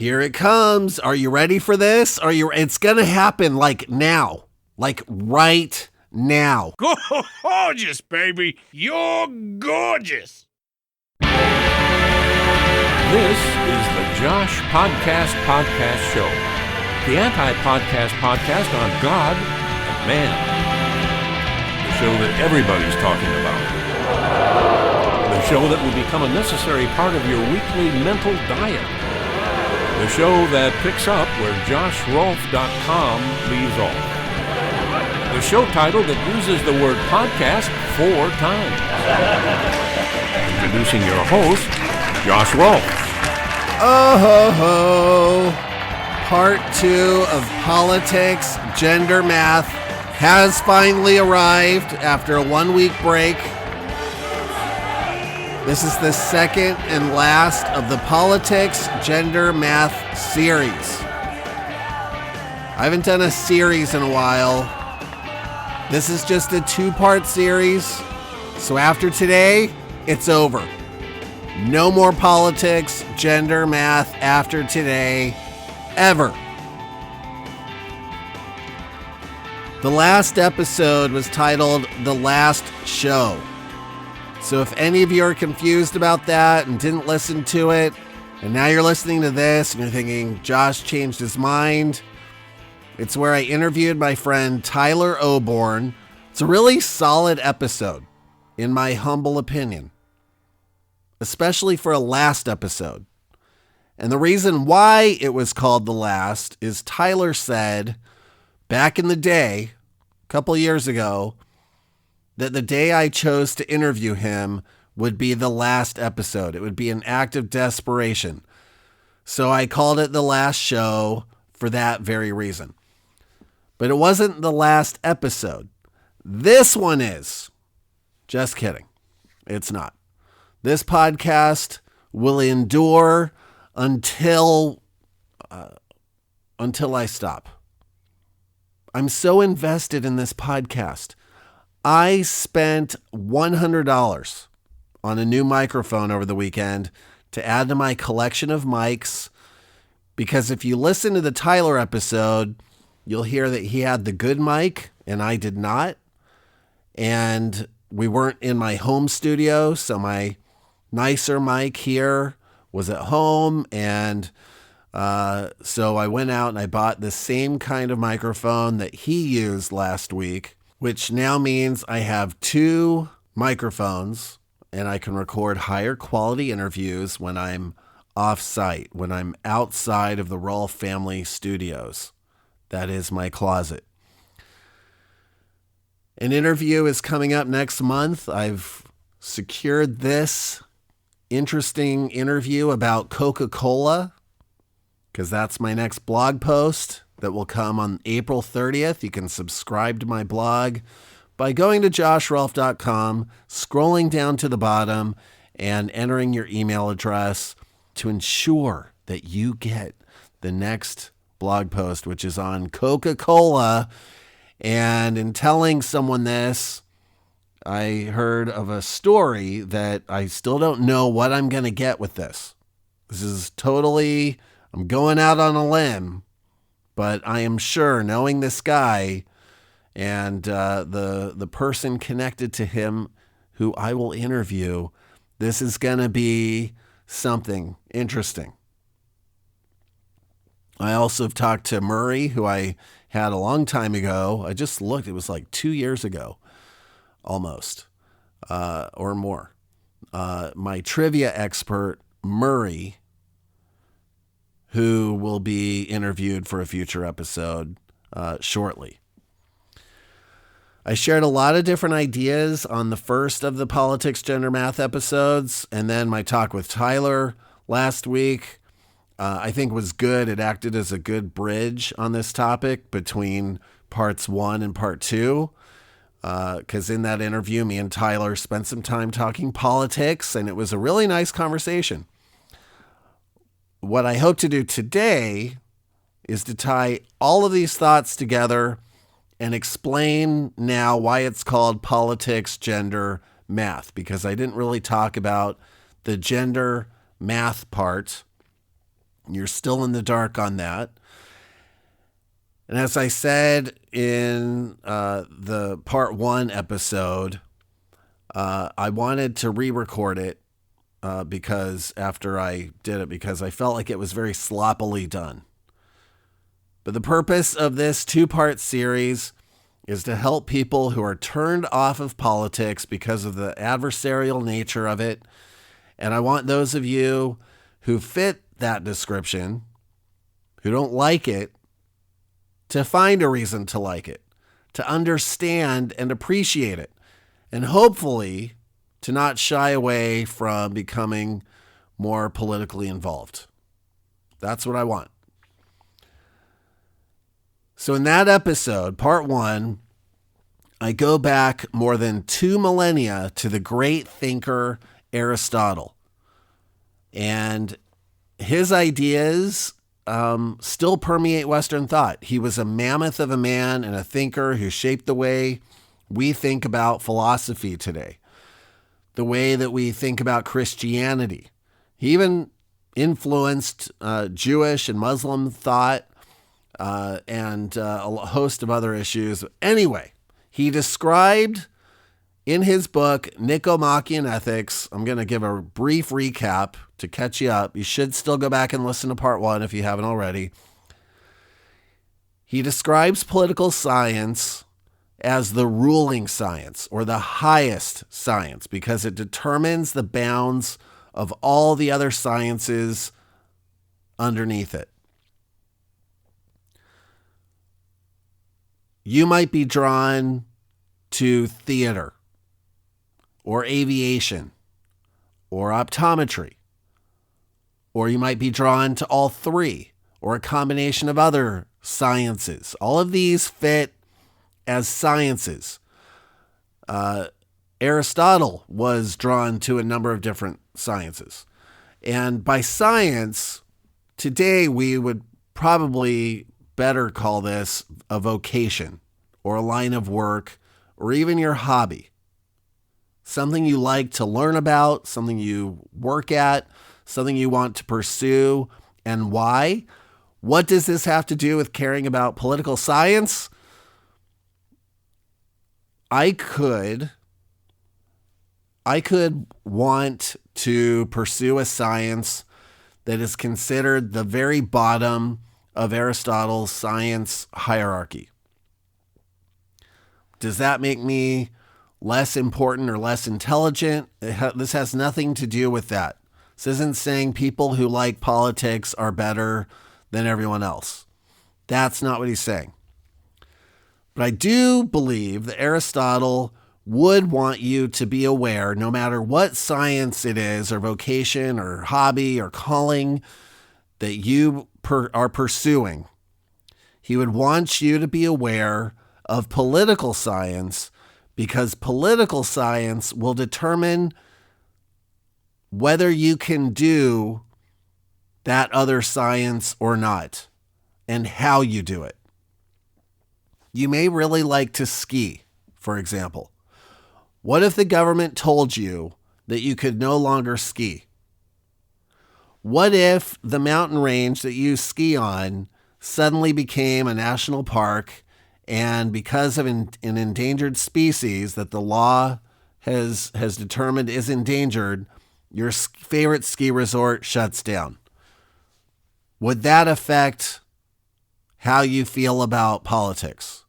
Here it comes. Are you ready for this? It's going to happen like now. Like right now. Gorgeous, baby. You're gorgeous. This is the Josh Podcast Show. The anti-podcast podcast on God and man. The show that everybody's talking about. The show that will become a necessary part of your weekly mental diet. The show that picks up where JoshRolfe.com leaves off. The show title that uses the word podcast 4 times. Introducing your host, Josh Rolfe. Oh ho ho. Part 2 of Politics, Gender, Math has finally arrived after a 1-week break. This is the second and last of the Politics, Gender, Math series. I haven't done a series in a while. This is just a 2-part series. So after today, it's over. No more politics, gender, math after today, ever. The last episode was titled The Last Show. So if any of you are confused about that and didn't listen to it, and now you're listening to this and you're thinking, Josh changed his mind, it's where I interviewed my friend Tyler Oborn. It's a really solid episode, in my humble opinion, especially for a last episode. And the reason why it was called The Last is Tyler said back in the day, a couple years ago, that the day I chose to interview him would be the last episode. It would be an act of desperation. So I called it The Last Show for that very reason. But it wasn't the last episode. This one is. Just kidding. It's not. This podcast will endure until I stop. I'm so invested in this podcast. I spent $100 on a new microphone over the weekend to add to my collection of mics, because if you listen to the Tyler episode, you'll hear that he had the good mic and I did not. And we weren't in my home studio, so my nicer mic here was at home. And so I went out and I bought the same kind of microphone that he used last week, which now means I have 2 microphones and I can record higher quality interviews when I'm off-site, when I'm outside of the Rolfe family studios. That is my closet. An interview is coming up next month. I've secured this interesting interview about Coca-Cola, because that's my next blog post that will come on April 30th. You can subscribe to my blog by going to JoshRolfe.com, scrolling down to the bottom, and entering your email address to ensure that you get the next blog post, which is on Coca-Cola. And in telling someone this, I heard of a story that I still don't know what I'm going to get with this. This is totally, I'm going out on a limb, but I am sure, knowing this guy and the person connected to him who I will interview, this is going to be something interesting. I also have talked to Murray, who I had a long time ago. I just looked, it was like 2 years ago, almost, or more. My trivia expert, Murray, who will be interviewed for a future episode shortly. I shared a lot of different ideas on the first of the Politics, Gender, Math episodes, and then my talk with Tyler last week, I think was good. It acted as a good bridge on this topic between parts 1 and part 2. Because in that interview, me and Tyler spent some time talking politics, and it was a really nice conversation. What I hope to do today is to tie all of these thoughts together and explain now why it's called Politics, Gender, Math, because I didn't really talk about the gender math part You're still in the dark on that. And as I said in the part 1 episode, I wanted to re-record it because after I did it, because I felt like it was very sloppily done. But the purpose of this 2-part series is to help people who are turned off of politics because of the adversarial nature of it. And I want those of you who fit that description, who don't like it, to find a reason to like it, to understand and appreciate it, and hopefully to not shy away from becoming more politically involved. That's what I want. So in that episode, part 1, I go back more than 2 millennia to the great thinker Aristotle. And his ideas still permeate Western thought. He was a mammoth of a man and a thinker who shaped the way we think about philosophy today, the way that we think about Christianity. He even influenced Jewish and Muslim thought and a host of other issues. Anyway, he described in his book, Nicomachean Ethics, I'm going to give a brief recap to catch you up. You should still go back and listen to part 1 if you haven't already. He describes political science as the ruling science or the highest science because it determines the bounds of all the other sciences underneath it. You might be drawn to theater or aviation or optometry, or you might be drawn to all 3 or a combination of other sciences. All of these fit as sciences. Aristotle was drawn to a number of different sciences. And by science, today we would probably better call this a vocation or a line of work or even your hobby. Something you like to learn about, something you work at, something you want to pursue, and why? What does this have to do with caring about political science? I could want to pursue a science that is considered the very bottom of Aristotle's science hierarchy. Does that make me less important or less intelligent? This has nothing to do with that. This isn't saying people who like politics are better than everyone else. That's not what he's saying. But I do believe that Aristotle would want you to be aware, no matter what science it is, or vocation, or hobby, or calling that you are pursuing, he would want you to be aware of political science, because political science will determine whether you can do that other science or not, and how you do it. You may really like to ski, for example. What if the government told you that you could no longer ski? What if the mountain range that you ski on suddenly became a national park, and because of an endangered species that the law has determined is endangered, your favorite ski resort shuts down? Would that affect how you feel about politics?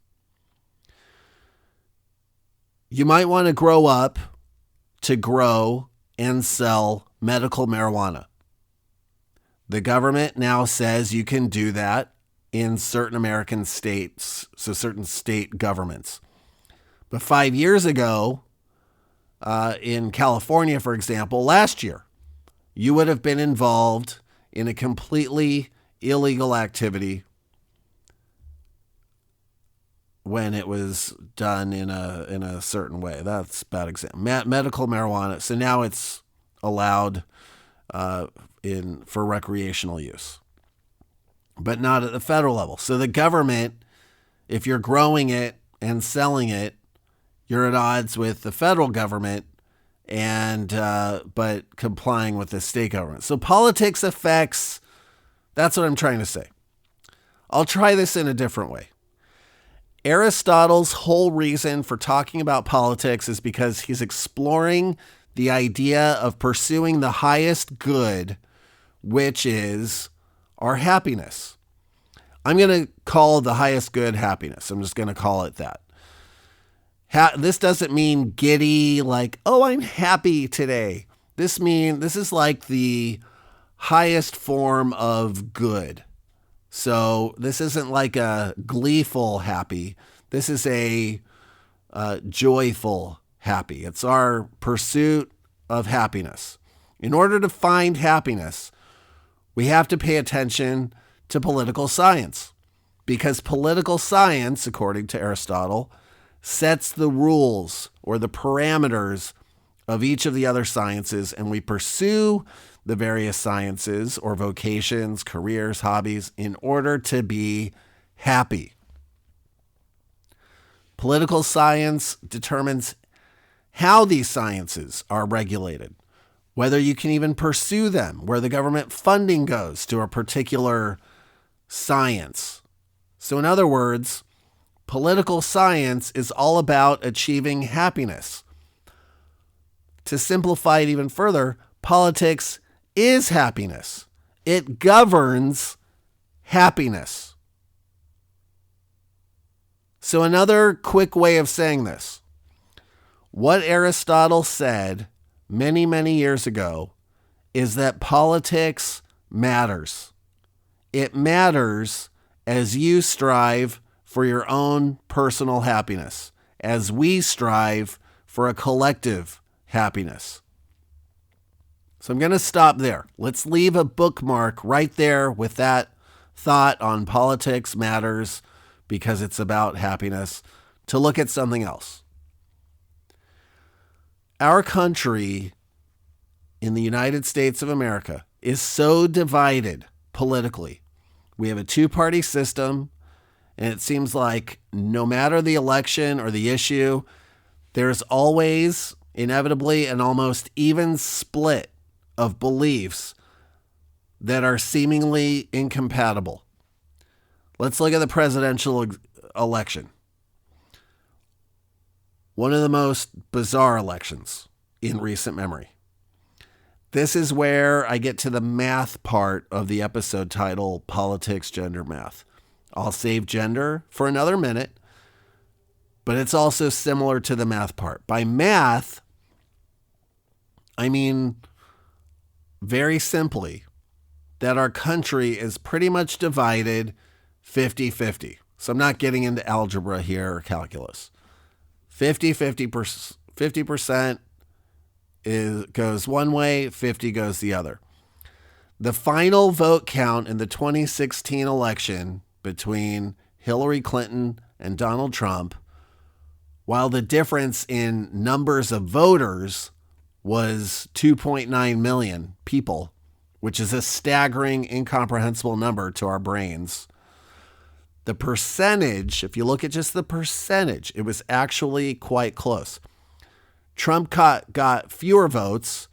You might want to grow up to grow and sell medical marijuana. The government now says you can do that in certain American states, so certain state governments. But 5 years ago, in California, for example, last year, you would have been involved in a completely illegal activity when it was done in a certain way. That's a bad example. Medical marijuana. So now it's allowed for recreational use, but not at the federal level. So the government, if you're growing it and selling it, you're at odds with the federal government, and but complying with the state government. So politics affects That's what I'm trying to say. I'll try this in a different way. Aristotle's whole reason for talking about politics is because he's exploring the idea of pursuing the highest good, which is our happiness. I'm going to call the highest good happiness. I'm just going to call it that. This doesn't mean giddy, like, oh, I'm happy today. This is like the highest form of good. So this isn't like a gleeful happy. This is a joyful happy. It's our pursuit of happiness. In order to find happiness, we have to pay attention to political science, because political science, according to Aristotle, sets the rules or the parameters of each of the other sciences, and we pursue the various sciences or vocations, careers, hobbies in order to be happy. Political science determines how these sciences are regulated, whether you can even pursue them, where the government funding goes to a particular science. So in other words, political science is all about achieving happiness. To simplify it even further, politics is happiness. It governs happiness. So another quick way of saying this, what Aristotle said many, many years ago is that politics matters. It matters as you strive for your own personal happiness, as we strive for a collective happiness. So I'm going to stop there. Let's leave a bookmark right there with that thought on politics matters because it's about happiness, to look at something else. Our country in the United States of America is so divided politically. We have a two-party system, and it seems like no matter the election or the issue, there's always inevitably an almost even split of beliefs that are seemingly incompatible. Let's look at the presidential election. One of the most bizarre elections in recent memory. This is where I get to the math part of the episode title, Politics, Gender, Math. I'll save gender for another minute, but it's also similar to the math part. By math, I mean, very simply, that our country is pretty much divided 50-50. So I'm not getting into algebra here or calculus. 50% goes one way, 50 goes the other. The final vote count in the 2016 election between Hillary Clinton and Donald Trump, while the difference in numbers of voters was 2.9 million people, which is a staggering, incomprehensible number to our brains. The percentage, if you look at just the percentage, it was actually quite close. Trump got fewer votes,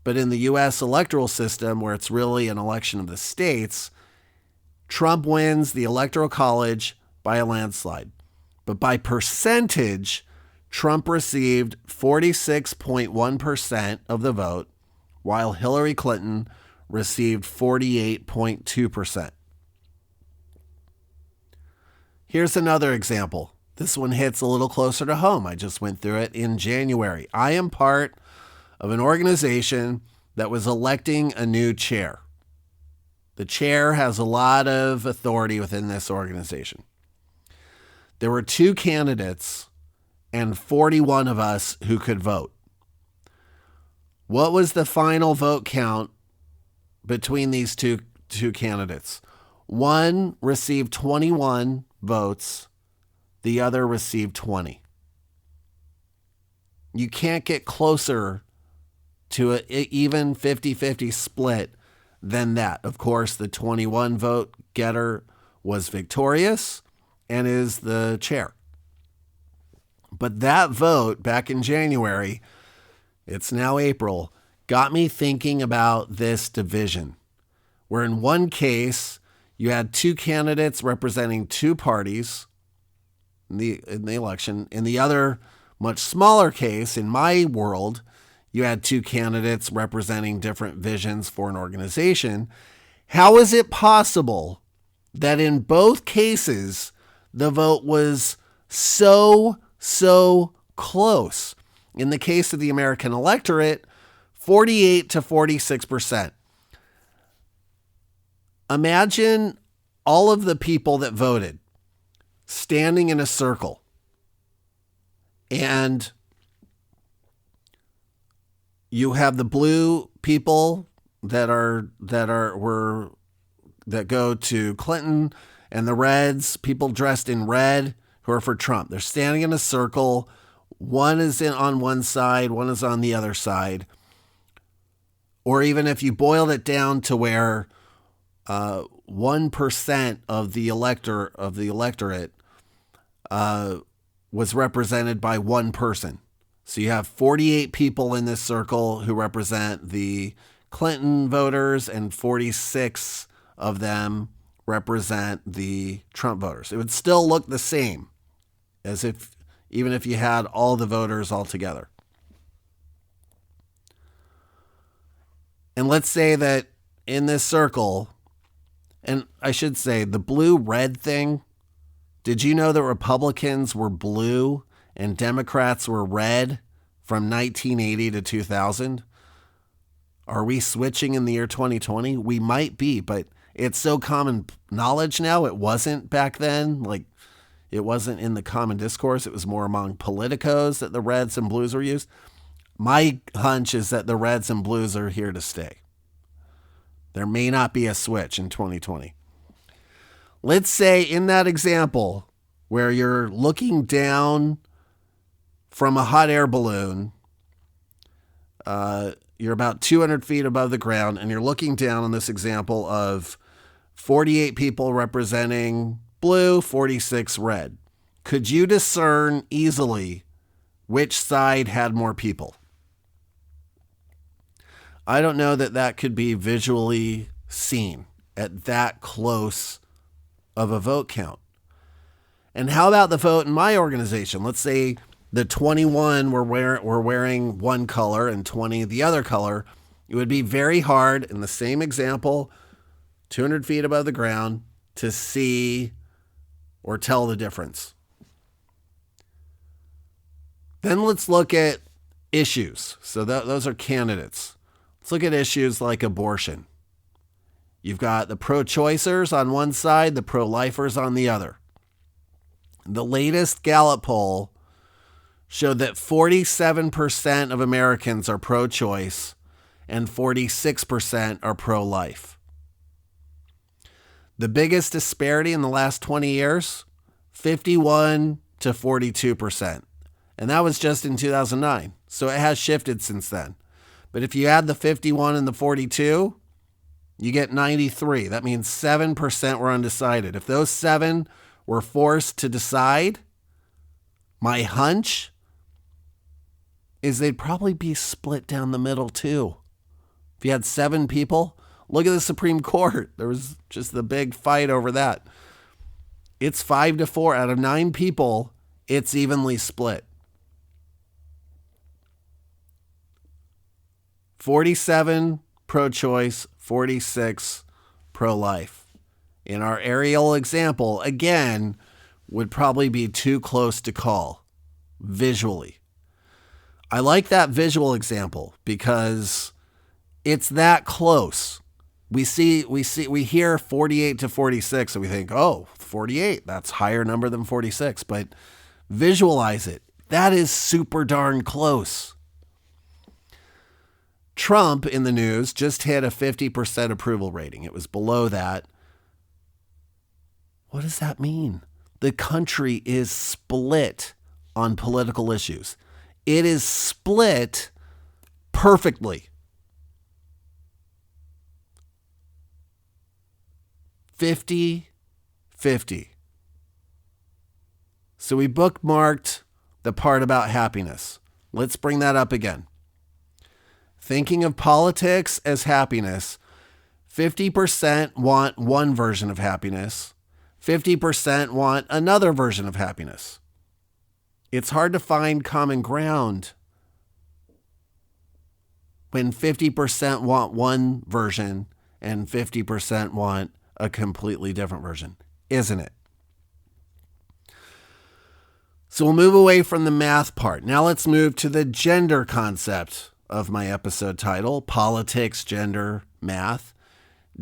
but in the U.S. electoral system, where it's really an election of the states, Trump wins the Electoral College by a landslide. But by percentage, Trump received 46.1% of the vote, while Hillary Clinton received 48.2%. Here's another example. This one hits a little closer to home. I just went through it in January. I am part of an organization that was electing a new chair. The chair has a lot of authority within this organization. There were 2 candidates and 41 of us who could vote. What was the final vote count between these two candidates? One received 21 votes. The other received 20. You can't get closer to an even 50-50 split than that. Of course, the 21 vote getter was victorious and is the chair. But that vote back in January, it's now April, got me thinking about this division. where in one case you had two candidates representing two parties in the election. In the other, much smaller case, in my world, you had two candidates representing different visions for an organization. How is it possible that in both cases the vote was so close? In the case of the American electorate, 48 to 46%. Imagine all of the people that voted standing in a circle, and you have the blue people that go to Clinton, and the reds, people dressed in red who are for Trump. They're standing in a circle. One is on one side, one is on the other side. Or even if you boiled it down to where 1% of the electorate was represented by one person. So you have 48 people in this circle who represent the Clinton voters, and 46 of them represent the Trump voters. It would still look the same as even if you had all the voters all together. And let's say that in this circle, and I should say the blue-red thing, did you know that Republicans were blue and Democrats were red from 1980 to 2000? Are we switching in the year 2020? We might be, but it's so common knowledge now. It wasn't back then. Like, it wasn't in the common discourse. It was more among politicos that the reds and blues were used. My hunch is that the reds and blues are here to stay. There may not be a switch in 2020. Let's say in that example where you're looking down from a hot air balloon, you're about 200 feet above the ground, and you're looking down on this example of 48 people representing blue, 46 red. Could you discern easily which side had more people? I don't know that could be visually seen at that close of a vote count. And how about the vote in my organization? Let's say the 21 were wearing one color and 20 the other color. It would be very hard in the same example, 200 feet above the ground, to see or tell the difference. Then let's look at issues. So those are candidates. Let's look at issues like abortion. You've got the pro-choicers on one side, the pro-lifers on the other. The latest Gallup poll showed that 47% of Americans are pro-choice and 46% are pro-life. The biggest disparity in the last 20 years, 51 to 42%. And that was just in 2009. So it has shifted since then. But if you add the 51 and the 42, you get 93. That means 7% were undecided. If those 7 were forced to decide, my hunch is they'd probably be split down the middle too. If you had 7 people, look at the Supreme Court. There was just the big fight over that. It's 5-4. Out of 9 people, it's evenly split. 47 pro-choice, 46 pro-life. In our aerial example, again, would probably be too close to call visually. I like that visual example because it's that close. We hear 48 to 46 and we think, oh, 48, that's higher number than 46, but visualize it. That is super darn close. Trump in the news just hit a 50% approval rating. It was below that. What does that mean? The country is split on political issues. It is split perfectly. 50-50. So we bookmarked the part about happiness. Let's bring that up again. Thinking of politics as happiness, 50% want one version of happiness. 50% want another version of happiness. It's hard to find common ground when 50% want one version and 50% want a completely different version, isn't it? So we'll move away from the math part. Now let's move to the gender concept of my episode title, Politics, Gender, Math.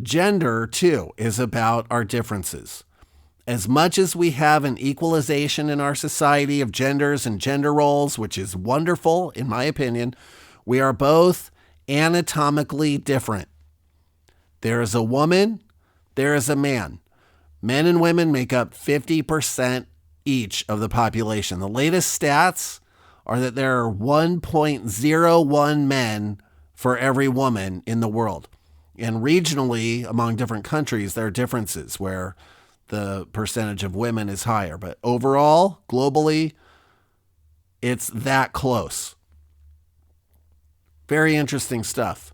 Gender, too, is about our differences. As much as we have an equalization in our society of genders and gender roles, which is wonderful, in my opinion, we are both anatomically different. There is a woman, there is a man. Men and women make up 50% each of the population. The latest stats are that there are 1.01 men for every woman in the world. And regionally, among different countries, there are differences where the percentage of women is higher. But overall, globally, it's that close. Very interesting stuff.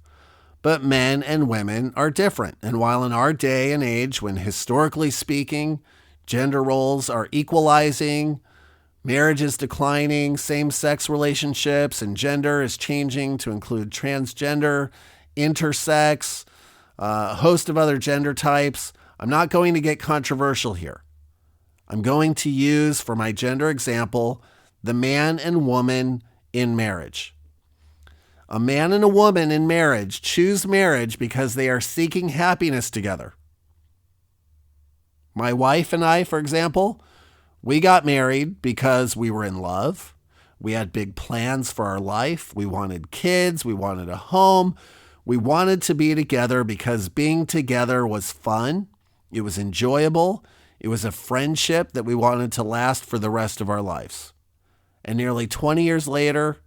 But men and women are different. And while in our day and age, when historically speaking, gender roles are equalizing, marriage is declining, same-sex relationships and gender is changing to include transgender, intersex, a host of other gender types, I'm not going to get controversial here. I'm going to use, for my gender example, the man and woman in marriage. A man and a woman in marriage choose marriage because they are seeking happiness together. My wife and I, for example, we got married because we were in love. We had big plans for our life. We wanted kids. We wanted a home. We wanted to be together because being together was fun. It was enjoyable. It was a friendship that we wanted to last for the rest of our lives. And nearly 20 years later,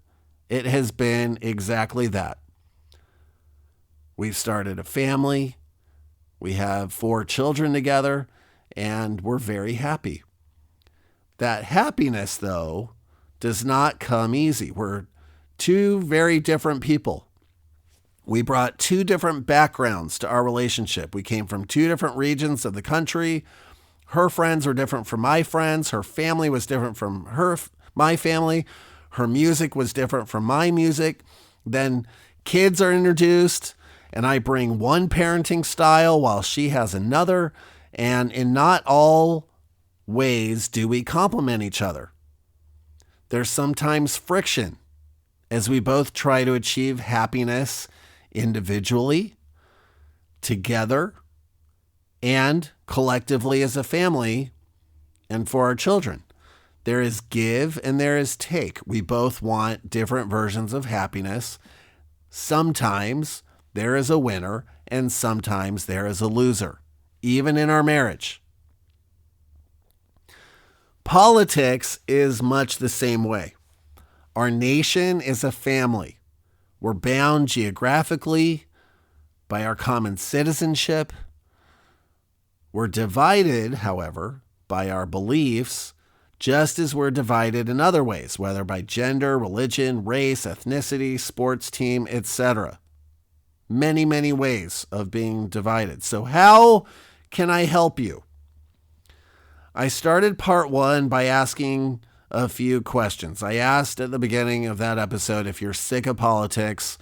it has been exactly that. We've started a family. We have 4 children together, and we're very happy. That happiness, though, does not come easy. We're 2 very different people. We brought 2 different backgrounds to our relationship. We came from 2 different regions of the country. Her friends were different from my friends. Her family was different from my family. Her music was different from my music. Then kids are introduced, and I bring one parenting style while she has another. And in not all ways do we complement each other. There's sometimes friction as we both try to achieve happiness individually, together, and collectively as a family and for our children. There is give and there is take. We both want different versions of happiness. Sometimes there is a winner and sometimes there is a loser, even in our marriage. Politics is much the same way. Our nation is a family. We're bound geographically by our common citizenship. We're divided, however, by our beliefs, just as we're divided in other ways, whether by gender, religion, race, ethnicity, sports team, etc. Many, many ways of being divided. So how can I help you? I started part 1 by asking a few questions. I asked at the beginning of that episode if you're sick of politics,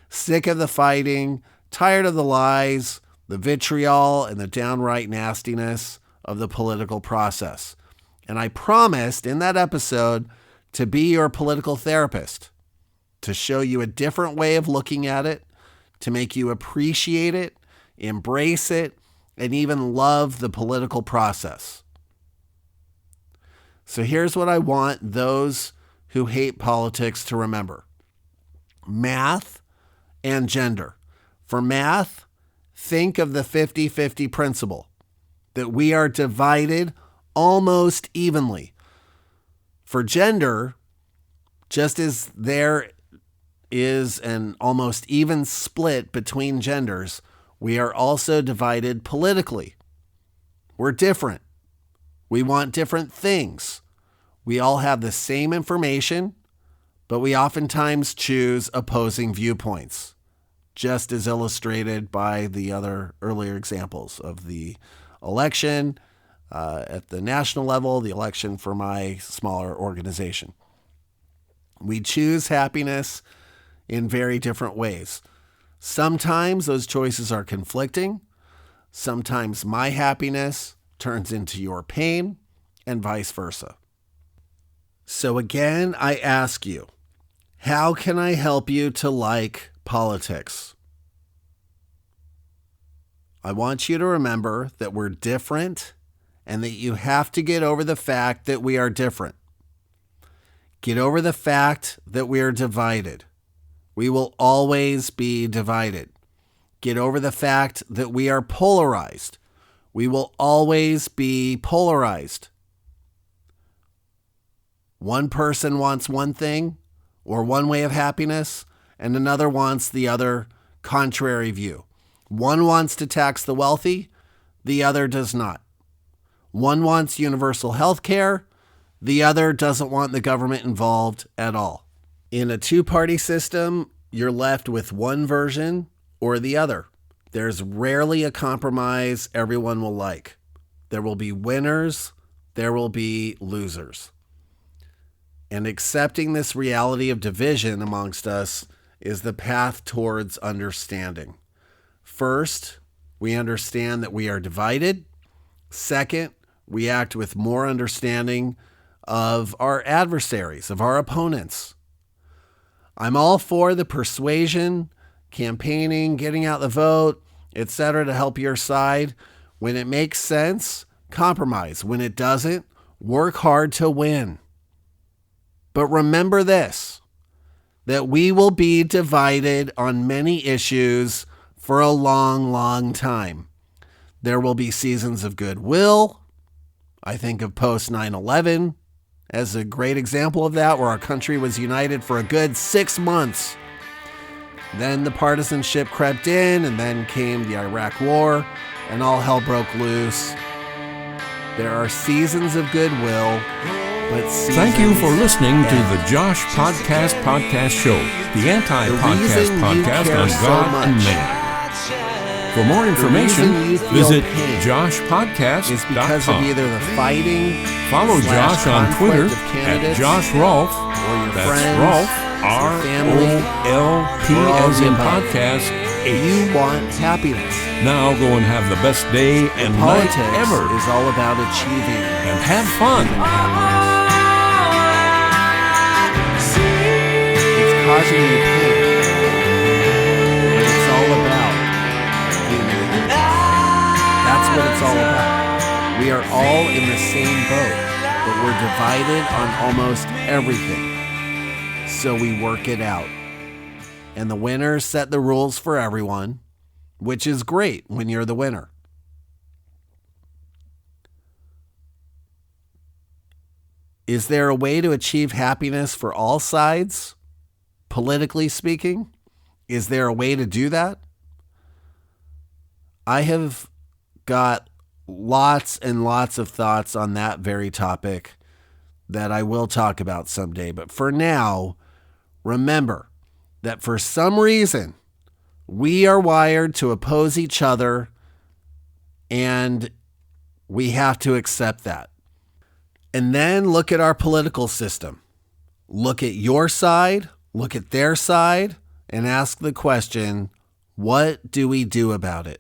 sick of the fighting, tired of the lies, the vitriol, and the downright nastiness of the political process. And I promised in that episode to be your political therapist, to show you a different way of looking at it, to make you appreciate it, embrace it, and even love the political process. So here's what I want those who hate politics to remember. Math and gender. For math, think of the 50-50 principle, that we are divided almost evenly. For gender, just as there is an almost even split between genders, we are also divided politically. We're different. We want different things. We all have the same information, but we oftentimes choose opposing viewpoints. just as illustrated by the other earlier examples of the election at the national level, the election for my smaller organization. We choose happiness in very different ways. Sometimes those choices are conflicting. Sometimes my happiness turns into your pain, and vice versa. So again, I ask you, how can I help you to like politics? I want you to remember that we're different and that you have to get over the fact that we are different. Get over the fact that we are divided. We will always be divided. Get over the fact that we are polarized. We will always be polarized. One person wants one thing or one way of happiness, and another wants the other contrary view. One wants to tax the wealthy, the other does not. One wants universal health care, the other doesn't want the government involved at all. In a two-party system, you're left with one version or the other. There's rarely a compromise everyone will like. There will be winners, there will be losers. And accepting this reality of division amongst us is the path towards understanding. First, we understand that we are divided. Second, we act with more understanding of our adversaries, of our opponents. I'm all for the persuasion, campaigning, getting out the vote, etc. to help your side. When it makes sense, compromise. When it doesn't, work hard to win. But remember this, that we will be divided on many issues for a long, long time. There will be seasons of goodwill. I think of post 9/11 as a great example of that, where our country was united for a good 6 months. Then the partisanship crept in, and then came the Iraq War, and all hell broke loose. There are seasons of goodwill, but seasons... Thank you for listening to the Josh Podcast Show, the anti-podcast podcast on God and man. For more information, visit joshpodcast.com. Is because of either the fighting, follow Josh on Twitter at Josh Rolfe. Or your That's friends, Rolfe, family, R-O-L-P as in podcast. You want happiness. Now go and have the best day and night Politics ever. is all about achieving. And have fun. It's causing you pain. But it's all about being happy. That's what it's all about. We are all in the same boat, but we're divided on almost everything. So we work it out. And the winners set the rules for everyone, which is great when you're the winner. Is there a way to achieve happiness for all sides, politically speaking? Is there a way to do that? I have got lots and lots of thoughts on that very topic that I will talk about someday. But for now, remember that for some reason, we are wired to oppose each other, and we have to accept that. And then look at our political system. Look at your side, look at their side, and ask the question, what do we do about it?